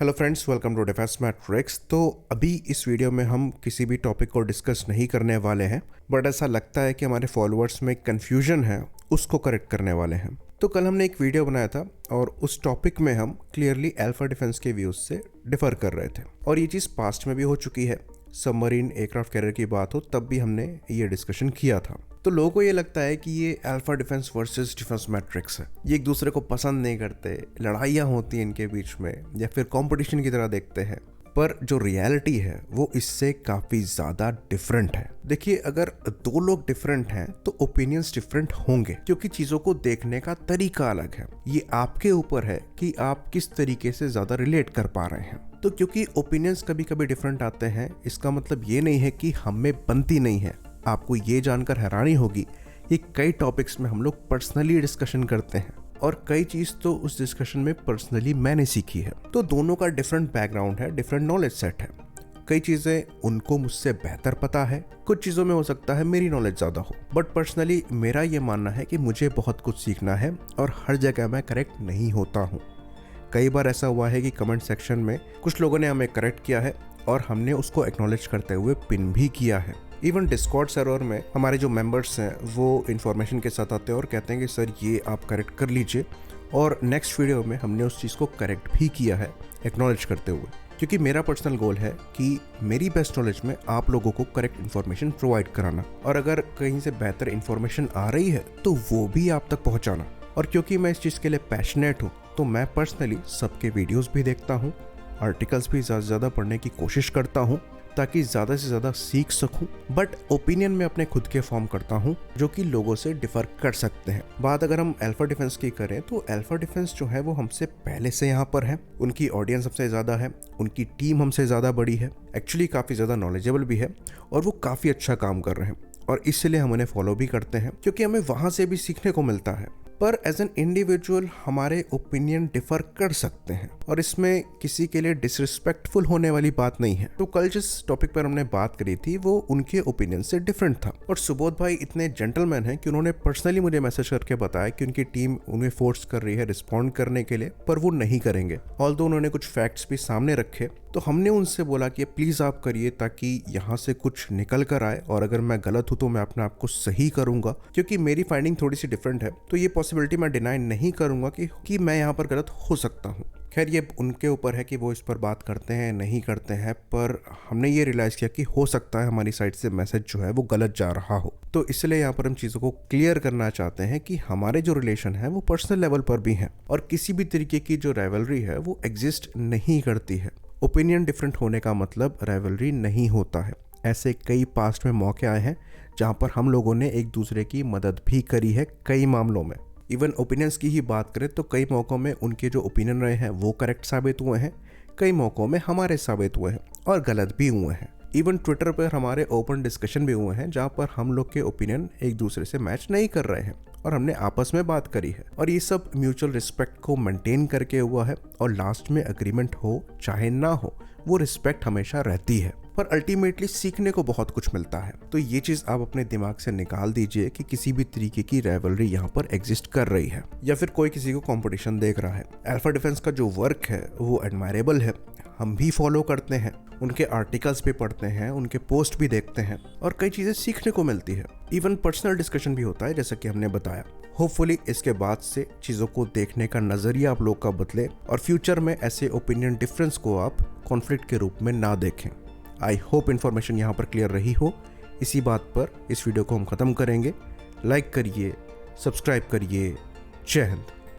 Hello friends, welcome to defence matrix. तो अभी इस वीडियो में हम किसी भी टॉपिक को डिस्कस नहीं करने वाले हैं, बट ऐसा लगता है कि हमारे फॉलोअर्स में कन्फ्यूजन है, उसको करेक्ट करने वाले हैं। तो कल हमने एक वीडियो बनाया था और उस टॉपिक में हम क्लियरली अल्फा डिफेंस के व्यूज़ से डिफर कर रहे थे, और ये चीज़ पास्ट में भी हो चुकी है। सबमरीन एयरक्राफ्ट कैरियर की बात हो तब भी हमने ये डिस्कशन किया था। तो लोगों को ये लगता है कि ये alpha defence versus defence matrix है, ये एक दूसरे को पसंद नहीं करते, लड़ाइयाँ होती हैं इनके बीच में या फिर कंपटीशन की तरह देखते हैं। पर जो रियलिटी है वो इससे काफ़ी ज़्यादा डिफरेंट है। देखिए, अगर दो लोग डिफरेंट हैं तो ओपिनियंस डिफरेंट होंगे, क्योंकि चीज़ों को देखने का तरीका अलग है। ये आपके ऊपर है कि आप किस तरीके से ज़्यादा रिलेट कर पा रहे हैं। तो क्योंकि ओपिनियंस कभी कभी डिफरेंट आते हैं, इसका मतलब ये नहीं है कि हम में बनती नहीं है। आपको ये जानकर हैरानी होगी कि कई टॉपिक्स में हम लोग पर्सनली डिस्कशन करते हैं, और कई चीज़ तो उस डिस्कशन में पर्सनली मैंने सीखी है। तो दोनों का डिफरेंट बैकग्राउंड है, डिफरेंट नॉलेज सेट है। कई चीज़ें उनको मुझसे बेहतर पता है, कुछ चीज़ों में हो सकता है मेरी नॉलेज ज़्यादा हो, बट पर्सनली मेरा ये मानना है कि मुझे बहुत कुछ सीखना है और हर जगह मैं करेक्ट नहीं होता हूँ। कई बार ऐसा हुआ है कि कमेंट सेक्शन में कुछ लोगों ने हमें करेक्ट किया है और हमने उसको एक्नॉलेज करते हुए पिन भी किया है। इवन डिस्कॉर्ड सर्वर में हमारे जो मेंबर्स हैं वो इन्फॉर्मेशन के साथ आते हैं और कहते हैं कि सर ये आप करेक्ट कर लीजिए, और नेक्स्ट वीडियो में हमने उस चीज़ को करेक्ट भी किया है एक्नॉलेज करते हुए। क्योंकि मेरा पर्सनल गोल है कि मेरी बेस्ट नॉलेज में आप लोगों को करेक्ट इन्फॉर्मेशन प्रोवाइड कराना, और अगर कहीं से बेहतर इन्फॉर्मेशन आ रही है तो वो भी आप तक पहुँचाना। और क्योंकि मैं इस चीज़ के लिए पैशनेट हूँ तो मैं पर्सनली सबके वीडियोस भी देखता हूँ, आर्टिकल्स भी ज़्यादा से ज़्यादा पढ़ने की कोशिश करता हूँ ताकि ज़्यादा से ज़्यादा सीख सकूं। बट ओपिनियन में अपने खुद के फॉर्म करता हूं जो कि लोगों से डिफर कर सकते हैं। बात अगर हम अल्फा डिफेंस की करें तो अल्फा डिफेंस जो है वो हमसे पहले से यहाँ पर है, उनकी ऑडियंस हमसे ज़्यादा है, उनकी टीम हमसे ज़्यादा बड़ी है, एक्चुअली काफ़ी ज़्यादा नॉलेजेबल भी है, और वो काफ़ी अच्छा काम कर रहे हैं, और इसलिए हम उन्हें फॉलो भी करते हैं क्योंकि हमें वहाँ से भी सीखने को मिलता है। पर एज एन इंडिविजुअल हमारे ओपिनियन डिफर कर सकते हैं, और इसमें किसी के लिए डिसरिस्पेक्टफुल होने वाली बात नहीं है। तो कल जिस टॉपिक पर हमने बात करी थी वो उनके ओपिनियन से डिफरेंट था, और सुबोध भाई इतने जेंटलमैन हैं कि उन्होंने पर्सनली मुझे मैसेज करके बताया कि उनकी टीम उन्हें फोर्स कर रही है रिस्पॉन्ड करने के लिए, पर वो नहीं करेंगे। ऑल्दो उन्होंने कुछ फैक्ट्स भी सामने रखे, तो हमने उनसे बोला कि प्लीज़ आप करिए ताकि यहाँ से कुछ निकल कर आए, और अगर मैं गलत हूँ तो मैं अपने आप को सही करूँगा, क्योंकि मेरी फाइंडिंग थोड़ी सी डिफरेंट है। तो ये पॉसिबिलिटी मैं डिनाई नहीं करूँगा कि मैं यहाँ पर गलत हो सकता हूँ। खैर, ये उनके ऊपर है कि वो इस पर बात करते हैं नहीं करते हैं, पर हमने ये रियलाइज़ किया कि हो सकता है हमारी साइड से मैसेज जो है वो गलत जा रहा हो। तो इसलिए यहाँ पर हम चीज़ों को क्लियर करना चाहते हैं कि हमारे जो रिलेशन है वो पर्सनल लेवल पर भी हैं, और किसी भी तरीके की जो राइवलरी है वो एग्जिस्ट नहीं करती है। ओपिनियन डिफरेंट होने का मतलब राइवलरी नहीं होता है। ऐसे कई पास्ट में मौके आए हैं जहाँ पर हम लोगों ने एक दूसरे की मदद भी करी है कई मामलों में। इवन ओपिनियंस की ही बात करें तो कई मौक़ों में उनके जो ओपिनियन रहे हैं वो करेक्ट साबित हुए हैं, कई मौक़ों में हमारे साबित हुए हैं और गलत भी हुए हैं। इवन ट्विटर पर हमारे ओपन डिस्कशन भी हुए हैं जहाँ पर हम लोग के ओपिनियन एक दूसरे से मैच नहीं कर रहे हैं और हमने आपस में बात करी है, और ये सब म्यूचुअल रिस्पेक्ट को मेंटेन करके हुआ है। और लास्ट में एग्रीमेंट हो चाहे ना हो, वो रिस्पेक्ट हमेशा रहती है, पर अल्टीमेटली सीखने को बहुत कुछ मिलता है। तो ये चीज़ आप अपने दिमाग से निकाल दीजिए कि किसी भी तरीके की राइवलरी यहाँ पर एग्जिस्ट कर रही है या फिर कोई किसी को कंपटीशन देख रहा है। अल्फा डिफेंस का जो वर्क है वो एडमायरेबल है, हम भी फॉलो करते हैं, उनके आर्टिकल्स भी पढ़ते हैं, उनके पोस्ट भी देखते हैं, और कई चीज़ें सीखने को मिलती है। इवन पर्सनल डिस्कशन भी होता है जैसा कि हमने बताया। होपफुली इसके बाद से चीज़ों को देखने का नज़रिया आप लोग का बदले, और फ्यूचर में ऐसे ओपिनियन डिफरेंस को आप कॉन्फ्लिक्ट के रूप में ना देखें। आई होप इन्फॉर्मेशन यहाँ पर क्लियर रही हो। इसी बात पर इस वीडियो को हम ख़त्म करेंगे। लाइक करिए, सब्सक्राइब करिए। जय हिंद।